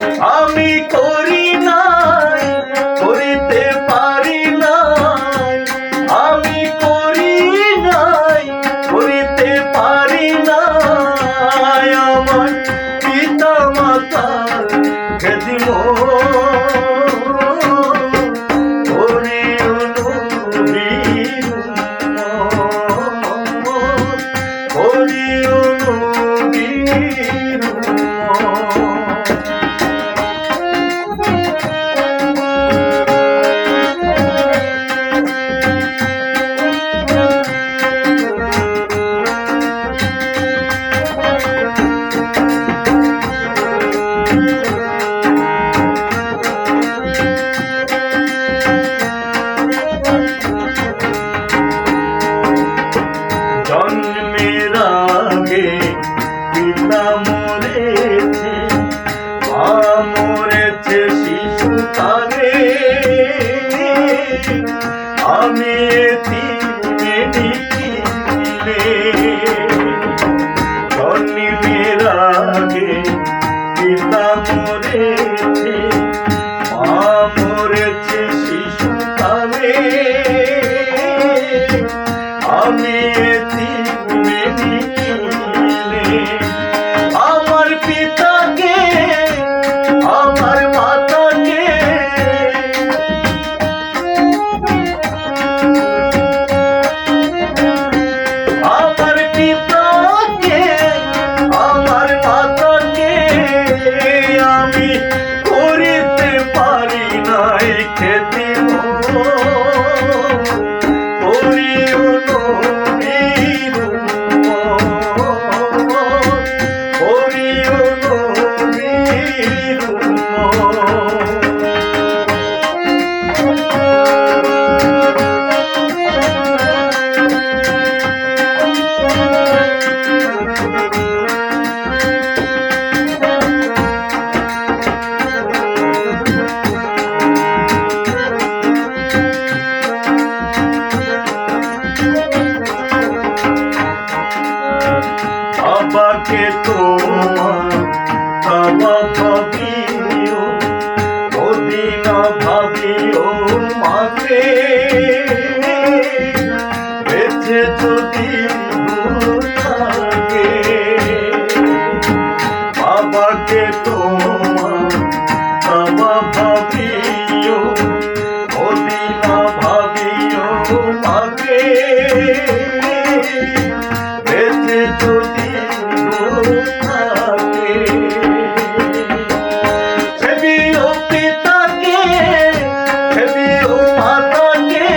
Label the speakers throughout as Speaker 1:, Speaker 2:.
Speaker 1: আমি করি নাই, করিতে পারি নাই, আমি করি নাই, করিতে পারি নাই, আমার পিতা মাতার খেদিম জন্মের আগে পিতা মরেছে, মা মরেছে শিশুকালে, আমি এতিমে নিখিলে। জন্মের আগে পিতা মরেছে, মা মরেছে শিশুকালে, আমি এতিমে নিখিলে। আমার পিতাকে, আমার মাতাকে, আমার পিতাকে, আমার মাতাকে আমি করিতে পারি নাই খেদিম বাবাকে তোমার বাবা ভাবিও, ওদিন ভাবিও মাকে, বেঁচে যদি থাকে। বাবাকে তোমার বাবা ভাবিও, ওদিন ভাবিও মাকে, বেঁচে যদি থাকে। সেবিও পিতাকে, সেবিও মাতাকে,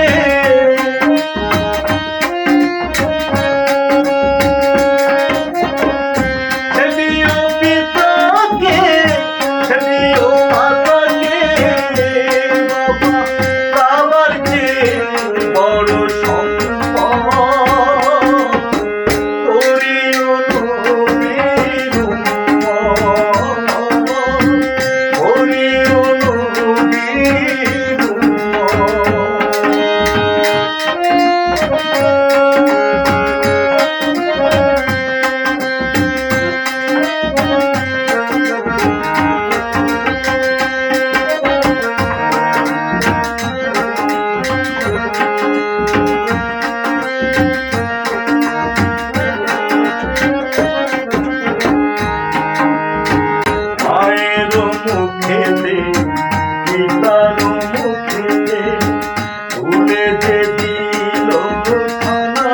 Speaker 1: সেবিও পিতাকে, সেবিও মাতাকে, বাবা বাবার যে বড় সম্পদ, করিও নবীর উম্মত, করিও নবীর উম্মত। মায়ের মুখেতে, পিতার মুখেতে তুলে যে দিল খানা,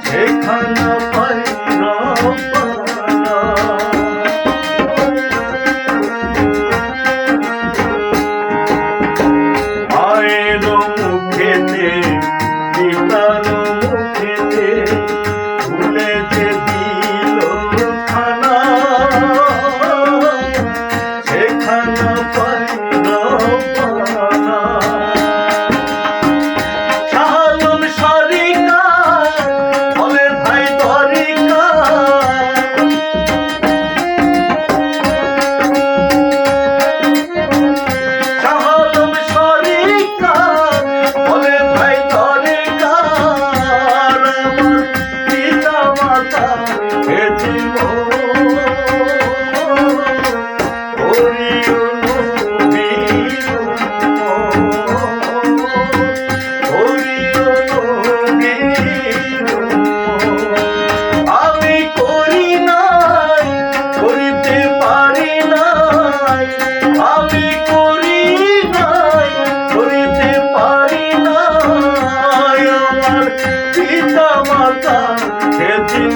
Speaker 1: সেখানা পাই রব্বানা। মায়ের মুখেতে, পিতার মুখেতে তুলে যে দিল খানা, পিতা মাতা সেদিন